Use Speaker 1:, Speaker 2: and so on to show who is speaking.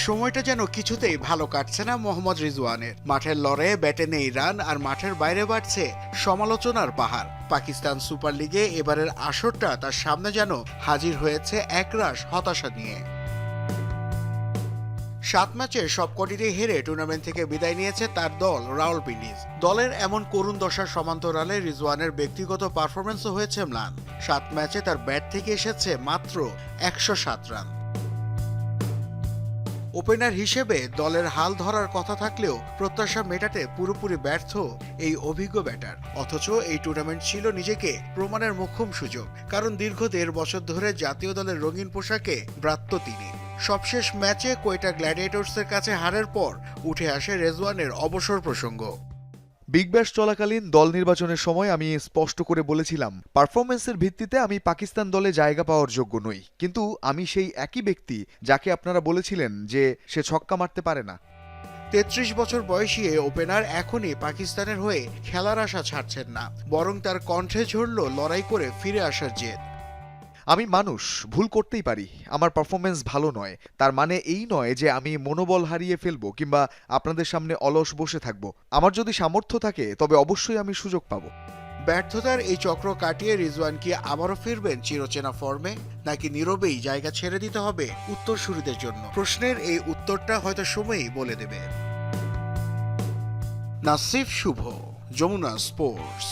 Speaker 1: সময়টা যেন কিছুতেই ভালো কাটছে না মোহাম্মদ রিজওয়ানের। মাঠের লড়াইয়ে ব্যাটে নেই রান, আর মাঠের বাইরে বাড়ছে সমালোচনার পাহাড়। পাকিস্তান সুপার লিগে এবারের আসরটা তার সামনে যেন হাজির হয়েছে একরাশ হতাশা নিয়ে। 7 ম্যাচের সবকটিতেই হেরে টুর্নামেন্ট থেকে বিদায় নিয়েছে তার দল রাওয়ালপিন্ডি। দলের এমন করুণ দশার সমান্তরালে রিজওয়ানের ব্যক্তিগত পারফরম্যান্সও হয়েছে ম্লান। 7 ম্যাচে তার ব্যাট থেকে এসেছে মাত্র 107 রান। ওপেনার হিসেবে দলের হাল ধরার কথা থাকলেও প্রত্যাশা মেটাতে পুরোপুরি ব্যর্থ এই অভিজ্ঞ ব্যাটার। অথচ এই টুর্নামেন্ট ছিল নিজেকে প্রমাণের মোক্ষম সুযোগ, কারণ দীর্ঘ 1.5 বছর ধরে জাতীয় দলের রঙিন পোশাকে ব্রাত্য তিনি। সবশেষ ম্যাচে কোয়েটা গ্ল্যাডিয়েটর্সের কাছে হারের পর উঠে আসে রিজওয়ানের অবসর প্রসঙ্গ।
Speaker 2: বিগ ব্যাশ চলাকালীন দল নির্বাচনের সময় আমি স্পষ্ট করে বলেছিলাম, পারফরমেন্সের ভিত্তিতে আমি পাকিস্তান দলে জায়গা পাওয়ার যোগ্য নই। কিন্তু আমি সেই একই ব্যক্তি যাকে আপনারা বলেছিলেন যে সে ছক্কা মারতে পারে না।
Speaker 1: 33 বছর বয়সী এই ওপেনার এখনই পাকিস্তানের হয়ে খেলার আশা ছাড়ছেন না, বরং তার কণ্ঠে ঝরল লড়াই করে ফিরে আসার জেদ।
Speaker 2: আমি মানুষ, ভুল করতেই পারি। আমার পারফরমেন্স ভালো নয় তার মানে এই নয় যে আমি মনোবল হারিয়ে ফেলবো কিংবা আপনাদের সামনে অলস বসে থাকবো। আমার যদি সামর্থ্য থাকে তবে অবশ্যই আমি সুযোগ পাবো।
Speaker 1: ব্যর্থতার এই চক্র কাটিয়ে রিজওয়ান কি আবারও ফিরবেন চিরচেনা ফর্মে, নাকি নীরবেই জায়গা ছেড়ে দিতে হবে উত্তরসূরিদের জন্য? প্রশ্নের এই উত্তরটা হয়তো সময়ই বলে দেবে। নাসিফ শুভ, যমুনা স্পোর্টস।